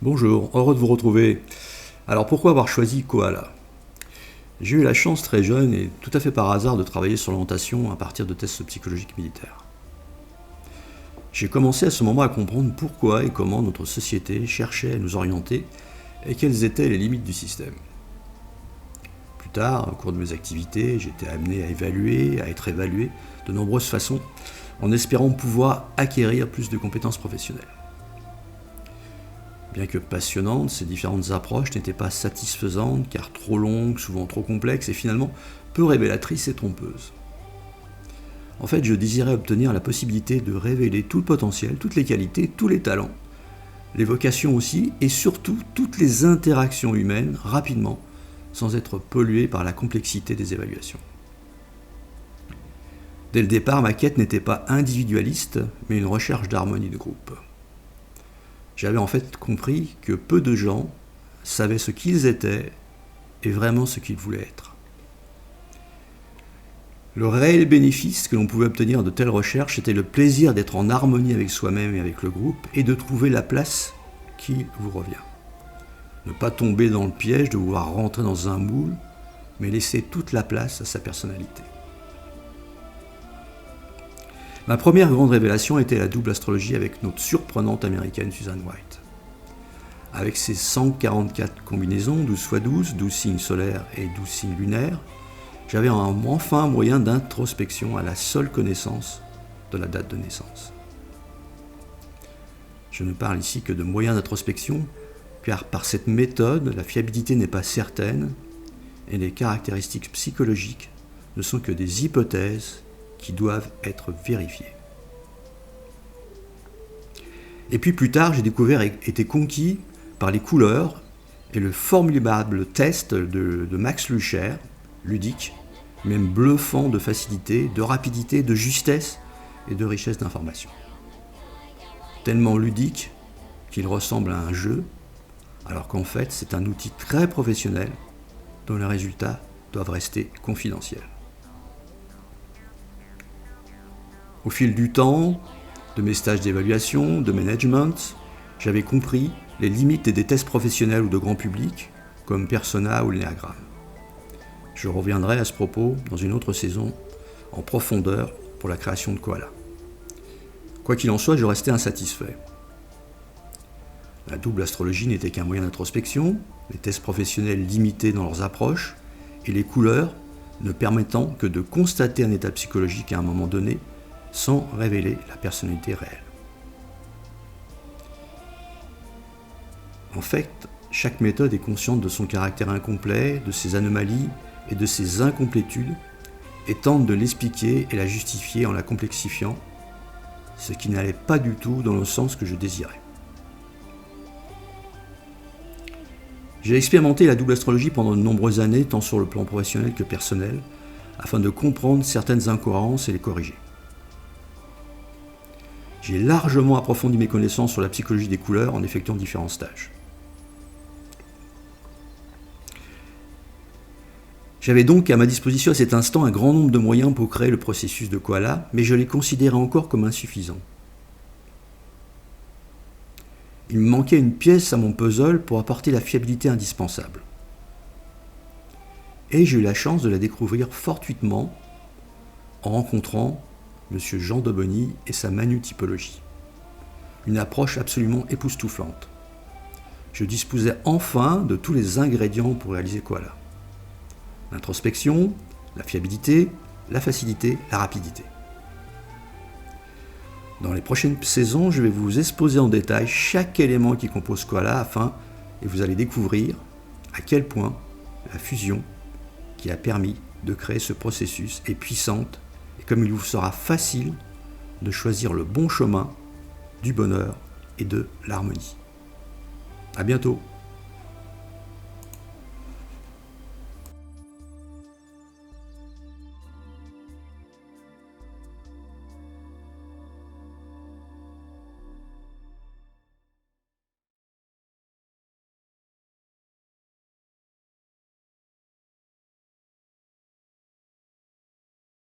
Bonjour, heureux de vous retrouver. Alors pourquoi avoir choisi Koala? J'ai eu la chance très jeune et tout à fait par hasard de travailler sur l'orientation à partir de tests psychologiques militaires. J'ai commencé à ce moment à comprendre pourquoi et comment notre société cherchait à nous orienter et quelles étaient les limites du système. Plus tard, au cours de mes activités, j'étais amené à évaluer, à être évalué de nombreuses façons en espérant pouvoir acquérir plus de compétences professionnelles. Bien que passionnantes, ces différentes approches n'étaient pas satisfaisantes car trop longues, souvent trop complexes et finalement peu révélatrices et trompeuses. En fait, je désirais obtenir la possibilité de révéler tout le potentiel, toutes les qualités, tous les talents, les vocations aussi et surtout toutes les interactions humaines rapidement sans être pollué par la complexité des évaluations. Dès le départ, ma quête n'était pas individualiste, mais une recherche d'harmonie de groupe. J'avais en fait compris que peu de gens savaient ce qu'ils étaient et vraiment ce qu'ils voulaient être. Le réel bénéfice que l'on pouvait obtenir de telles recherches était le plaisir d'être en harmonie avec soi-même et avec le groupe et de trouver la place qui vous revient. Ne pas tomber dans le piège de vouloir rentrer dans un moule, mais laisser toute la place à sa personnalité. Ma première grande révélation était la double astrologie avec notre surprenante américaine Susan White. Avec ses 144 combinaisons, 12 x 12, 12 signes solaires et 12 signes lunaires, j'avais enfin un moyen d'introspection à la seule connaissance de la date de naissance. Je ne parle ici que de moyens d'introspection, car par cette méthode, la fiabilité n'est pas certaine et les caractéristiques psychologiques ne sont que des hypothèses qui doivent être vérifiés. Et puis plus tard, j'ai découvert et été conquis par les couleurs et le formidable test de Max Lucher, ludique, même bluffant de facilité, de rapidité, de justesse et de richesse d'information. Tellement ludique qu'il ressemble à un jeu, alors qu'en fait c'est un outil très professionnel dont les résultats doivent rester confidentiels. Au fil du temps, de mes stages d'évaluation, de management, j'avais compris les limites des tests professionnels ou de grand public, comme Persona ou l'Ennéagramme. Je reviendrai à ce propos dans une autre saison, en profondeur, pour la création de Koala. Quoi qu'il en soit, je restais insatisfait. La double astrologie n'était qu'un moyen d'introspection, les tests professionnels limités dans leurs approches, et les couleurs ne permettant que de constater un état psychologique à un moment donné, sans révéler la personnalité réelle. En fait, chaque méthode est consciente de son caractère incomplet, de ses anomalies et de ses incomplétudes, et tente de l'expliquer et la justifier en la complexifiant, ce qui n'allait pas du tout dans le sens que je désirais. J'ai expérimenté la double astrologie pendant de nombreuses années, tant sur le plan professionnel que personnel, afin de comprendre certaines incohérences et les corriger. J'ai largement approfondi mes connaissances sur la psychologie des couleurs en effectuant différents stages. J'avais donc à ma disposition à cet instant un grand nombre de moyens pour créer le processus de Koala, mais je les considérais encore comme insuffisants. Il me manquait une pièce à mon puzzle pour apporter la fiabilité indispensable. Et j'ai eu la chance de la découvrir fortuitement en rencontrant M. Jean Dobony et sa manutypologie. Une approche absolument époustouflante. Je disposais enfin de tous les ingrédients pour réaliser Koala. L'introspection, la fiabilité, la facilité, la rapidité. Dans les prochaines saisons, je vais vous exposer en détail chaque élément qui compose Koala et vous allez découvrir à quel point la fusion qui a permis de créer ce processus est puissante et comme il vous sera facile de choisir le bon chemin du bonheur et de l'harmonie. À bientôt.